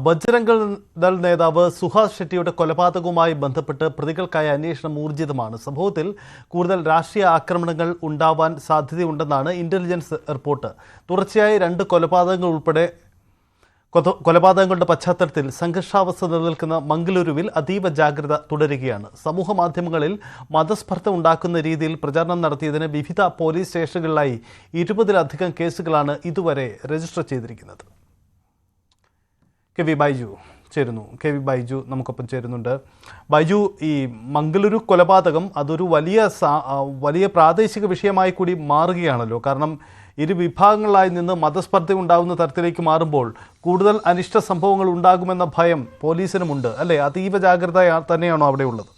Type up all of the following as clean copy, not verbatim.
ബജ്രംഗ് ദൾ നേതാവ് സുഹാസ് ഷെട്ടിയുടെ കൊലപാതകവുമായി ബന്ധപ്പെട്ട് പ്രതികൾക്കായി അന്വേഷണം ഊർജിതമാണ്. സംഭവത്തിൽ കൂടുതൽ രാഷ്ട്രീയ ആക്രമണങ്ങൾ ഉണ്ടാവാൻ സാധ്യതയുണ്ടെന്നാണ് ഇന്റലിജൻസ് റിപ്പോർട്ട്. തുടർച്ചയായി 2 കൊലപാതകങ്ങൾ ഉൾപ്പെടെ കൊലപാതകങ്ങളുടെ പശ്ചാത്തലത്തിൽ സംഘർഷാവസ്ഥ നിലനിൽക്കുന്ന മംഗളൂരുവിൽ അതീവ ജാഗ്രത തുടരുകയാണ്. സമൂഹ മാധ്യമങ്ങളിൽ മതസ്പർദ്ധ ഉണ്ടാക്കുന്ന രീതിയിൽ പ്രചാരണം നടത്തിയതിന് വിവിധ പോലീസ് സ്റ്റേഷനുകളിലായി 20-ലധികം കേസുകളാണ് ഇതുവരെ രജിസ്റ്റർ ചെയ്തിരിക്കുന്നത്. കെ വി ബൈജു നമുക്കൊപ്പം ചേരുന്നുണ്ട്. ബൈജു, ഈ മംഗളൂരു കൊലപാതകം അതൊരു വലിയ പ്രാദേശിക വിഷയമായി കൂടി മാറുകയാണല്ലോ. കാരണം ഇരു വിഭാഗങ്ങളായി നിന്ന് മതസ്പർദ്ധ ഉണ്ടാകുന്ന തരത്തിലേക്ക് മാറുമ്പോൾ കൂടുതൽ അനിഷ്ട സംഭവങ്ങൾ ഉണ്ടാകുമെന്ന ഭയം പോലീസിനുമുണ്ട് അല്ലേ? അതീവ ജാഗ്രത തന്നെയാണോ അവിടെ ഉള്ളത്?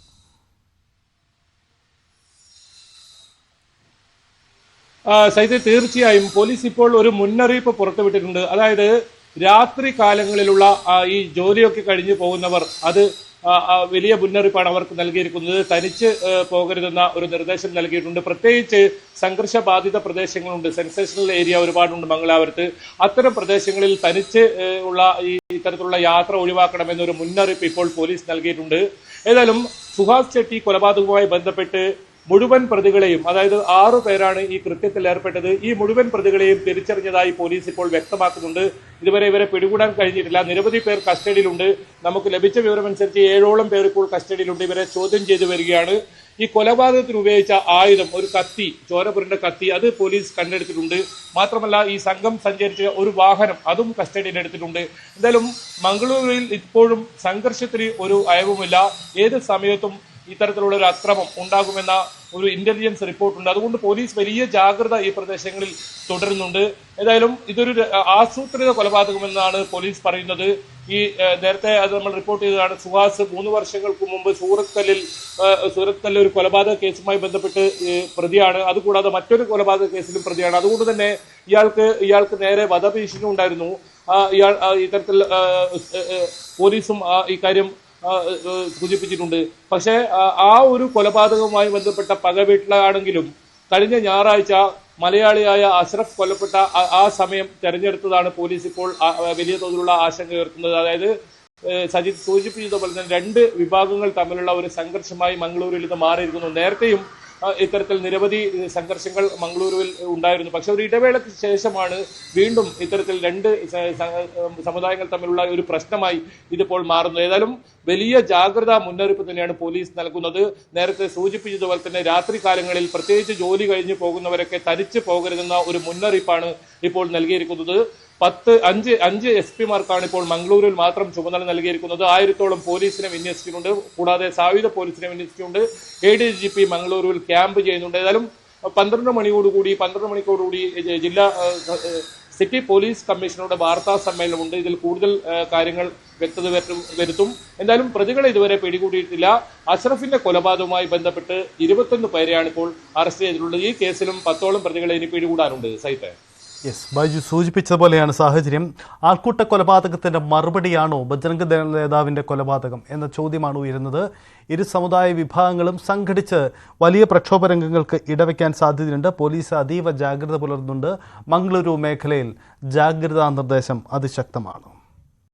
സൈദ്, തീർച്ചയായും പോലീസ് ഇപ്പോൾ ഒരു മുന്നറിയിപ്പ് പുറത്തുവിട്ടിട്ടുണ്ട്. അതായത് രാത്രി കാലങ്ങളിലുള്ള ഈ ജോലിയൊക്കെ കഴിഞ്ഞു പോകുന്നവർ, അത് വലിയ മുന്നറിയിപ്പാണ് അവർക്ക് നൽകിയിരിക്കുന്നത്. തനിച്ച് പോകരുതെന്ന ഒരു നിർദ്ദേശം നൽകിയിട്ടുണ്ട്. പ്രത്യേകിച്ച് സംഘർഷബാധിത പ്രദേശങ്ങളുണ്ട്, സെൻസേഷണൽ ഏരിയ ഒരുപാടുണ്ട് മംഗലാപുരത്ത്. അത്തരം പ്രദേശങ്ങളിൽ തനിച്ച് ഉള്ള ഇത്തരത്തിലുള്ള യാത്ര ഒഴിവാക്കണമെന്നൊരു മുന്നറിയിപ്പ് ഇപ്പോൾ പോലീസ് നൽകിയിട്ടുണ്ട്. ഏതായാലും സുഹാസ് ഷെട്ടി കൊലപാതകവുമായി ബന്ധപ്പെട്ട് മുഴുവൻ പ്രതികളെയും, അതായത് 6 പേരാണ് ഈ കൃത്യത്തിൽ ഏർപ്പെട്ടത്, ഈ മുഴുവൻ പ്രതികളെയും തിരിച്ചറിഞ്ഞതായി പോലീസ് ഇപ്പോൾ വ്യക്തമാക്കുന്നുണ്ട്. ഇതുവരെ ഇവരെ പിടികൂടാൻ കഴിഞ്ഞിട്ടില്ല. നിരവധി പേർ കസ്റ്റഡിയിലുണ്ട്. നമുക്ക് ലഭിച്ച വിവരമനുസരിച്ച് 7ഓളം പേർ ഇപ്പോൾ കസ്റ്റഡിയിലുണ്ട്. ഇവരെ ചോദ്യം ചെയ്തു വരികയാണ്. ഈ കൊലപാതകത്തിന് ഉപയോഗിച്ച ആയുധം, ഒരു കത്തി, ചോരപുരണ്ട കത്തി, അത് പോലീസ് കണ്ടെടുത്തിട്ടുണ്ട്. മാത്രമല്ല ഈ സംഘം സഞ്ചരിച്ച ഒരു വാഹനം, അതും കസ്റ്റഡിയിൽ എടുത്തിട്ടുണ്ട്. എന്തായാലും മംഗളൂരുവിൽ ഇപ്പോഴും സംഘർഷത്തിന് ഒരു അയവുമില്ല. ഏത് സമയത്തും ഇത്തരത്തിലുള്ള ഒരു അക്രമം ഉണ്ടാകുമെന്ന ഒരു ഇന്റലിജൻസ് റിപ്പോർട്ടുണ്ട്. അതുകൊണ്ട് പോലീസ് വലിയ ജാഗ്രത ഈ പ്രദേശങ്ങളിൽ തുടരുന്നുണ്ട്. ഏതായാലും ഇതൊരു ആസൂത്രിത കൊലപാതകമെന്നാണ് പോലീസ് പറയുന്നത്. ഈ നേരത്തെ അത് നമ്മൾ റിപ്പോർട്ട് ചെയ്തതാണ്. സുഹാസ് 3 വർഷങ്ങൾക്ക് മുമ്പ് സൂറത്കല്ലിൽ ഒരു കൊലപാതക കേസുമായി ബന്ധപ്പെട്ട് പ്രതിയാണ്. അതുകൂടാതെ മറ്റൊരു കൊലപാതക കേസിലും പ്രതിയാണ്. അതുകൊണ്ട് തന്നെ ഇയാൾക്ക് നേരെ വധഭീഷണി ഉണ്ടായിരുന്നു. ഇത്തരത്തിൽ പോലീസും ഇക്കാര്യം സൂചിപ്പിച്ചിട്ടുണ്ട്. പക്ഷേ ആ ഒരു കൊലപാതകവുമായി ബന്ധപ്പെട്ട പകവീട്ടിലാണെങ്കിലും കഴിഞ്ഞ ഞായറാഴ്ച മലയാളിയായ അഷ്റഫ് കൊല്ലപ്പെട്ട ആ സമയം തെരഞ്ഞെടുത്തതാണ് പോലീസ് ഇപ്പോൾ വലിയ തോതിലുള്ള ആശങ്ക ഉയർത്തുന്നത്. അതായത് സജിത് സൂചിപ്പിച്ചതുപോലെ തന്നെ 2 വിഭാഗങ്ങൾ തമ്മിലുള്ള ഒരു സംഘർഷമായി മംഗളൂരുവിൽ ഇത് മാറിയിരിക്കുന്നു. നേരത്തെയും ഇത്തരത്തിൽ നിരവധി സംഘർഷങ്ങൾ മംഗളൂരുവിൽ ഉണ്ടായിരുന്നു. പക്ഷെ ഒരു ഇടവേളയ്ക്ക് ശേഷമാണ് വീണ്ടും ഇത്തരത്തിൽ 2 സമുദായങ്ങൾ തമ്മിലുള്ള ഒരു പ്രശ്നമായി ഇതിപ്പോൾ മാറുന്നത്. ഏതായാലും വലിയ ജാഗ്രതാ മുന്നറിയിപ്പ് തന്നെയാണ് പോലീസ് നൽകുന്നത്. നേരത്തെ സൂചിപ്പിച്ചതുപോലെ തന്നെ രാത്രി കാലങ്ങളിൽ പ്രത്യേകിച്ച് ജോലി കഴിഞ്ഞ് പോകുന്നവരൊക്കെ തനിച്ച് പോകരുതെന്ന ഒരു മുന്നറിയിപ്പാണ് ഇപ്പോൾ നൽകിയിരിക്കുന്നത്. 5 SP-മാർക്കാണ് ഇപ്പോൾ മംഗളൂരുവിൽ മാത്രം ചുമതല നൽകിയിരിക്കുന്നത്. 1000-ഓളം പോലീസിനെ വിന്യസിച്ചിട്ടുണ്ട്. കൂടാതെ സായുധ പോലീസിനെ വിന്യസിച്ചിട്ടുണ്ട്. ADGP മംഗളൂരുവിൽ ക്യാമ്പ് ചെയ്യുന്നുണ്ട്. ഏതായാലും 12 മണിക്കോടുകൂടി ജില്ലാ സിറ്റി പോലീസ് കമ്മീഷണറുടെ വാർത്താ സമ്മേളനമുണ്ട്. ഇതിൽ കൂടുതൽ കാര്യങ്ങൾ വ്യക്തത വരുത്തും. എന്തായാലും പ്രതികളെ ഇതുവരെ പിടികൂടിയിട്ടില്ല. അഷ്റഫിന്റെ കൊലപാതകവുമായി ബന്ധപ്പെട്ട് 21 പേരെയാണ് ഇപ്പോൾ അറസ്റ്റ് ചെയ്തിട്ടുള്ളത്. ഈ കേസിലും 10ഓളം പ്രതികളെ ഇനി പിടികൂടാനുണ്ട്. സൈറ്റ് ബൈജു സൂചിപ്പിച്ചതുപോലെയാണ് സാഹചര്യം. ആൾക്കൂട്ട കൊലപാതകത്തിന്റെ മറുപടിയാണോ ബജ്രംഗ് ദൾ നേതാവിന്റെ കൊലപാതകം എന്ന ചോദ്യമാണ് ഉയരുന്നത്. ഇരു സമുദായ വിഭാഗങ്ങളും സംഘടിച്ച് വലിയ പ്രക്ഷോഭ രംഗങ്ങൾക്ക് ഇടവയ്ക്കാൻ സാധ്യതയുണ്ട്. പോലീസ് അതീവ ജാഗ്രത പുലർത്തുന്നുണ്ട്. മംഗളൂരു മേഖലയിൽ ജാഗ്രതാ നിർദ്ദേശം അതിശക്തമാണ്.